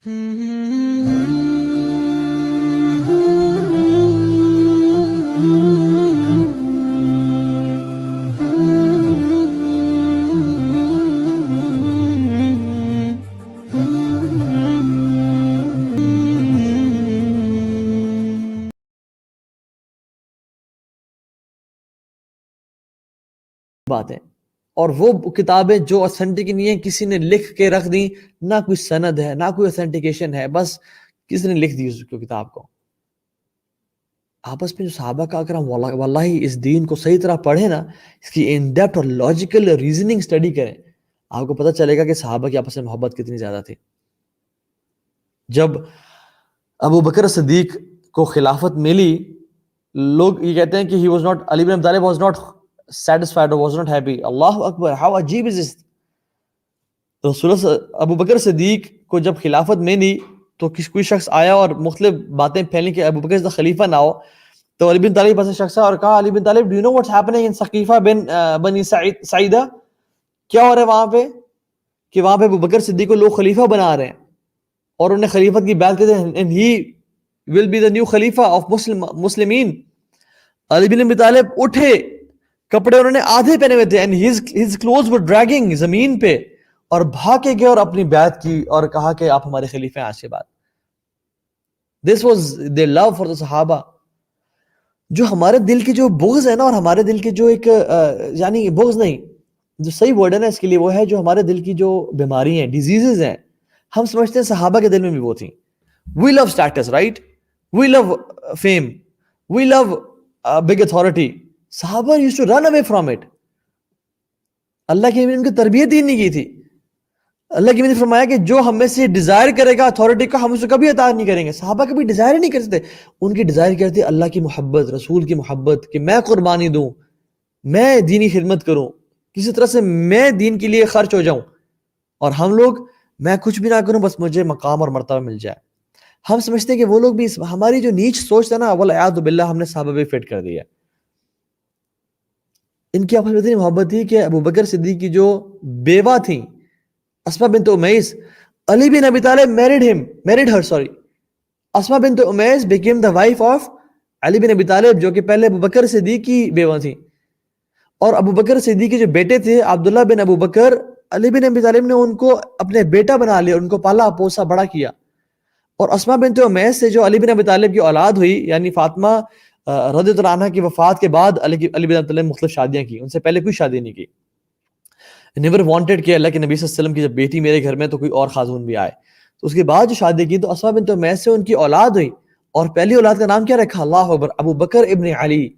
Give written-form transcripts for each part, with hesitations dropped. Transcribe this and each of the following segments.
بات ہے. اور وہ کتابیں جو اوتھینٹک نہیں ہیں, کسی نے لکھ کے رکھ دی, نہ کوئی سند ہے نہ کوئی اوتھینٹیکیشن ہے, بس کسی نے لکھ دی اس کتاب کو. آپس میں جو صحابہ کا اکرام واللہ اس دین کو صحیح طرح پڑھے نا, اس کی ان ڈیپتھ اور لاجیکل ریزننگ سٹڈی کریں, آپ کو پتہ چلے گا کہ صحابہ کی آپس میں محبت کتنی زیادہ تھی. جب ابو بکر صدیق کو خلافت ملی, لوگ یہ کہتے ہیں کہ he was not, علی بن ابی طالب was not satisfied or was not happy. Allah Akbar, how عجیب is this. رسول ابو بکر صدیق کو جب خلافت ملی تو کوئی شخص آیا اور مختلف باتیں پھیلیں کہ ابو بکر خلیفہ نہ ہو, تو علی بن طالب پاس شخص اور کہا, علی بن طالب, do you know what's happening in ثقیفہ بنی سعیدہ, کیا ہو رہا ہے وہاں پہ, کہ وہاں پہ ابو بکر صدیق کو لوگ خلیفہ بنا رہے ہیں اور انہیں خلیفت کی بیعت کرتے ہیں, and he will be the new خلیفہ of مسلمین. علی بن ابی طالب اٹھے, کپڑے انہوں نے آدھے پہنے ہوئے تھے, and his clothes were dragging زمین پہ, اور بھاگ کے گئے اور اپنی بیعت کی اور کہا کہ آپ ہمارے خلیفہ ہیں آج کے بعد. This was their love for the صحابہ. جو ہمارے دل کی جو بغض ہے نا, اور ہمارے دل کی جو ایک یعنی بغض نہیں, جو صحیح ورڈ ہے نا اس کے لیے, وہ ہے جو ہمارے دل کی جو بیماری ہیں, ڈیزیزز ہیں, ہم سمجھتے ہیں صحابہ کے دل میں بھی وہ تھیں. We love status, right? We love fame. We love big authority. صحابہ used to run away from it. اللہ کی ان کی تربیت ہی نہیں کی تھی. اللہ کی نے فرمایا کہ جو ہم میں سے ڈیزائر کرے گا اتھارٹی کا, ہم اسے کبھی عطا نہیں کریں گے. صحابہ کبھی ڈیزائر ہی نہیں کرتے. ان کی ڈیزائر کرتی اللہ کی محبت, رسول کی محبت, کہ میں قربانی دوں, میں دینی خدمت کروں, کسی طرح سے میں دین کے لیے خرچ ہو جاؤں. اور ہم لوگ, میں کچھ بھی نہ کروں, بس مجھے مقام اور مرتبہ مل جائے. ہم سمجھتے ہیں کہ وہ لوگ بھی, ہماری جو نیچ سوچ ہے نا, والعیاذ باللہ, ہم نے صحابہ بھی فٹ کر دیا. ان کی آپس میں اتنی محبت تھی کہ ابو بکر صدیق کی جو بیوہ تھیں اسماء بنت امیس, علی بن ابی طالب married her. اسماء بنت امیس became the wife of علی بن ابی طالب, جو کہ پہلے ابو بکر صدیق کی بیوہ تھیں. اور ابو بکر صدیق کے جو بیٹے تھے عبداللہ بن ابو بکر, علی بن ابی طالب نے ان کو اپنے بیٹا بنا لیا, ان کو پالا پوسا بڑا کیا. اور اسماء بنت امیس سے جو علی بن ابی طالب کی اولاد ہوئی, یعنی فاطمہ رضی اللہ عنہا کی وفات کے بعد علی بن ابی طالب نے مختلف شادیاں کی, ان سے پہلے کوئی شادی نہیں کی. نیور وانٹڈ کہ اللہ کے نبی صلی اللہ علیہ وسلم کی جب بیٹی میرے گھر میں تو کوئی اور خاتون بھی آئے. تو اس کے بعد جو شادی کی تو اسماء بنت امیس سے ان کی اولاد ہوئی, اور پہلی اولاد کا نام کیا رکھا, اللہ اکبر, ابو بکر ابن علی.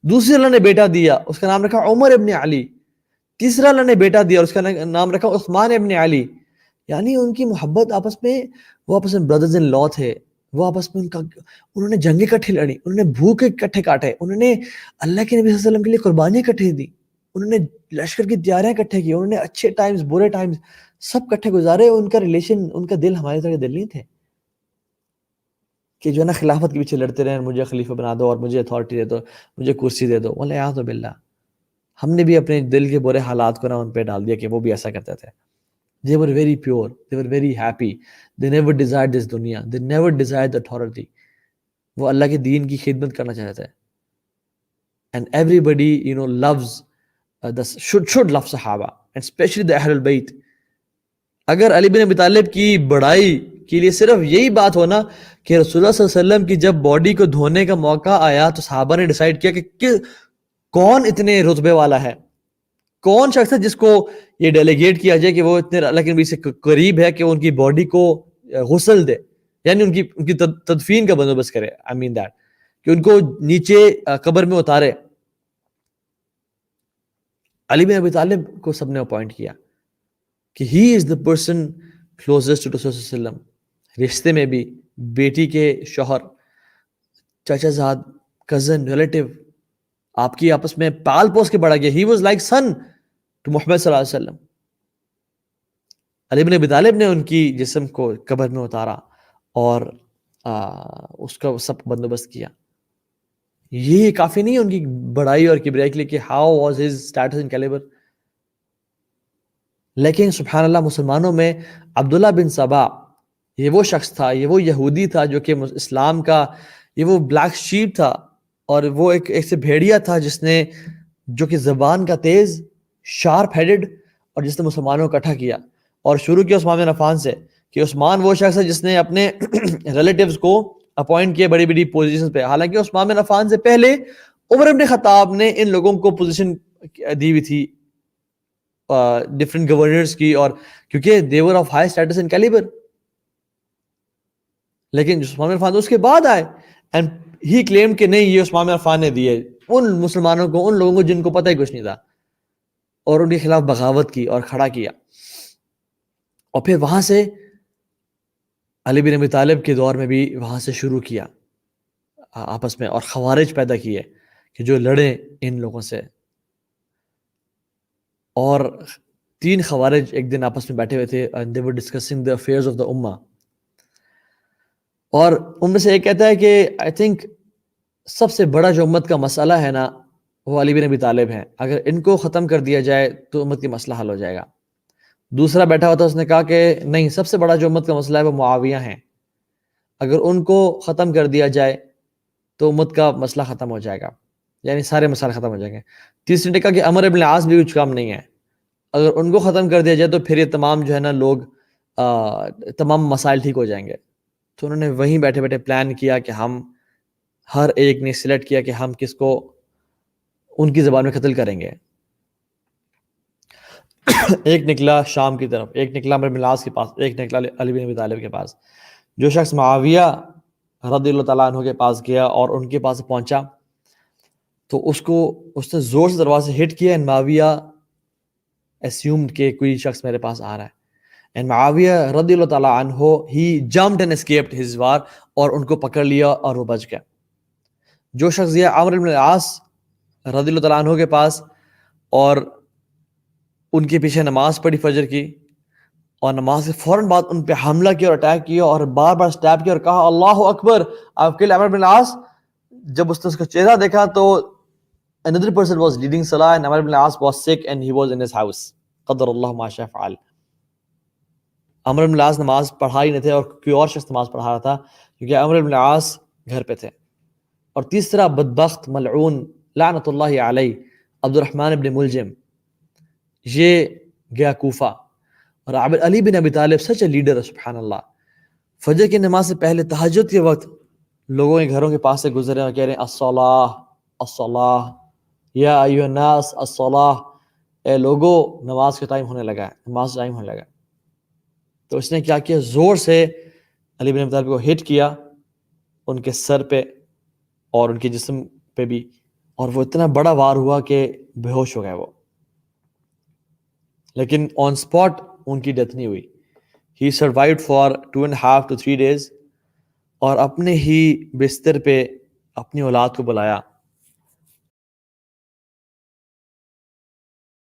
دوسری اللہ نے بیٹا دیا, اس کا نام رکھا عمر ابن علی. تیسرا اللہ نے بیٹا دیا اور اس کا نام رکھا عثمان ابن علی. یعنی ان کی محبت آپس میں, وہ آپس میں بردرز ان لا تھے, وہ آپس میں انہوں نے جنگیں اکٹھے لڑی, انہوں نے بھوکے اکٹھے کاٹے, انہوں نے اللہ کے نبی صلی اللہ علیہ وسلم کے لیے قربانیاں اکٹھے دی, انہوں نے لشکر کی تیاریاں اکٹھے کی, انہوں نے اچھے ٹائمز برے ٹائمز سب اکٹھے گزارے. ان کا ریلیشن, ان کا دل ہمارے طرح دل نہیں تھے کہ جو ہے نا خلافت کے پیچھے لڑتے رہے, مجھے خلیفہ بنا دو اور مجھے اتھارٹی دے دو, مجھے کرسی دے دو. والعیاذ باللہ, ہم نے بھی اپنے دل کے برے حالات کو نا ان پہ ڈال دیا کہ وہ بھی ایسا کرتے تھے. They were very pure, they were very happy, they never desired this dunya, they never desired the authority. وہ اللہ کے دین کی خدمت کرنا چاہتے تھے. And everybody, loves should love صحابہ, and especially the Ahlul Bayt. اگر علی بن ابی طالب کی بڑائی کے لیے صرف یہی بات ہونا کہ رسول اللہ صلی اللہ علیہ وسلم کی جب باڈی کو دھونے کا موقع آیا تو صحابہ نے ڈیسائیڈ کیا کہ کون اتنے رتبے والا ہے, کون شخص ہے جس کو یہ ڈیلیگیٹ کیا جائے کہ وہ اتنے اللہ کے نبی سے قریب ہے کہ ان کی باڈی کو غسل دے, یعنی ان کی تدفین کا بندوبست کرے. I mean that, کہ ان کو نیچے قبر میں اتارے. علی بن ابی طالب کو سب نے اپوائنٹ کیا کہ he is the person closest to Rasul صلی اللہ علیہ وسلم. رشتے میں بھی, بیٹی کے شوہر, چاچا زاد, کزن, ریلیٹیو, آپ کی آپس میں پال پوس کے بڑھا گیا. he was like son to محمد صلی اللہ علیہ وسلم. علی بن ابی طالب نے ان کی جسم کو قبر میں اتارا اور اس کا سب بندوبست کیا. یہ کافی نہیں ان کی بڑائی اور کبریائی کے لیے کہ how was his status and caliber. لیکن سبحان اللہ, مسلمانوں میں عبداللہ بن سبا یہ وہ شخص تھا, یہ وہ یہودی تھا جو کہ اسلام کا, یہ وہ بلیک شیپ تھا, اور وہ ایک سے بھیڑیا تھا جس نے, جو کہ زبان کا تیز, شارپ ہیڈڈ, اور جس نے مسلمانوں کو اکٹھا کیا. اور شروع کیا عثمان بن عفان سے, کہ عثمان وہ شخص ہے جس نے اپنے ریلیٹیوز کو اپوائنٹ کیا بڑی بڑی پوزیشن پہ. حالانکہ عثمان بن عفان سے پہلے عمر بن خطاب نے ان لوگوں کو پوزیشن دی ہوئی تھی ڈفرینٹ گورنرز کی, اور کیونکہ they were of high status and caliber. لیکن عثمان بن عفان اس کے بعد آئے, اینڈ ہی کلیم کہ نہیں یہ عثمان بن عفان نے دیے ان مسلمانوں کو, ان لوگوں کو جن کو پتہ ہی کچھ نہیں تھا, اور ان کے خلاف بغاوت کی اور کھڑا کیا. اور پھر وہاں سے علی بن ابی طالب کے دور میں بھی وہاں سے شروع کیا آپس میں, اور خوارج پیدا کیے کہ جو لڑیں ان لوگوں سے. اور 3 خوارج ایک دن آپس میں بیٹھے ہوئے تھے, and they were discussing the affairs of the ummah. اور ان میں سے ایک کہتا ہے کہ I think سب سے بڑا جو امت کا مسئلہ ہے نا وہ علی بن ابی طالب ہیں, اگر ان کو ختم کر دیا جائے تو امت کی مسئلہ حل ہو جائے گا. دوسرا بیٹھا ہوا تھا, اس نے کہا کہ نہیں, سب سے بڑا جو امت کا مسئلہ ہے وہ معاویہ ہیں, اگر ان کو ختم کر دیا جائے تو امت کا مسئلہ ختم ہو جائے گا, یعنی سارے مسائل ختم ہو جائیں گے. تیسری نے کہا کہ عمر ابن العاص بھی کچھ کام نہیں ہے, اگر ان کو ختم کر دیا جائے تو پھر یہ تمام جو ہے نا لوگ تمام مسائل ٹھیک ہو جائیں گے. تو انہوں نے وہیں بیٹھے بیٹھے پلان کیا کہ ہم ہر ایک نے سلیکٹ کیا کہ ہم کس کو ان کی زبان میں قتل کریں گے. ایک نکلا شام کی طرف, ایک نکلا عمر بن العاص کے پاس, ایک نکلا علی بن ابی طالب کے پاس. جو شخص معاویہ رضی اللہ تعالیٰ عنہ کے پاس گیا اور ان کے پاس پہنچا تو اس نے زور سے دروازے ہٹ کیا, اینڈ معاویہ assumed کہ کوئی شخص میرے پاس آ رہا ہے. اینڈ معاویہ رضی اللہ تعالیٰ عنہ he jumped and escaped his war, اور ان کو پکڑ لیا اور وہ بچ گیا. جو شخص گیا عمرو بن العاص رضی اللہ تعالیٰ عنہ کے پاس اور ان کے پیچھے نماز پڑھی فجر کی, اور نماز کے فوراً بعد ان پہ حملہ کیا اور اٹیک کیا اور بار بار سٹیپ کیا اور کہا اللہ اکبر, I've killed عمرو بن العاص. جب اس نے اس کا چہرہ دیکھا تو another person was leading salah and عمرو بن العاص was sick and he was in his house. قدر اللہ ما شاء فعل. عمرو بن العاص نماز پڑھا ہی نہیں تھے اور کوئی اور شخص نماز پڑھا رہا تھا, کیونکہ عمرو بن العاص گھر پہ تھے. اور تیسرا بدبخت ملعون لعنت اللہ علیہ عبد الرحمن بن ملجم, یہ گیا کوفہ. اور علی بن ابی طالب سچ اے لیڈر, سبحان اللہ, فجر کی نماز سے پہلے تہجد کے وقت لوگوں کے گھروں کے پاس سے گزر رہے ہیں اور کہہ رہے ہیں الصلاۃ الصلاۃ یا ایھا الناس الصلاۃ, اے لوگو نماز کا ٹائم ہونے لگا ہے, نماز کا ٹائم ہونے لگا. تو اس نے کیا کیا, زور سے علی بن ابی طالب کو ہٹ کیا ان کے سر پہ اور ان کے جسم پہ بھی, اور وہ اتنا بڑا وار ہوا کہ بے ہوش ہو گئے وہ, لیکن آن اسپاٹ ان کی ڈیتھ نہیں ہوئی. ہی سروائیوڈ فار 2.5 to 3 days, اور اپنے ہی بستر پہ اپنی اولاد کو بلایا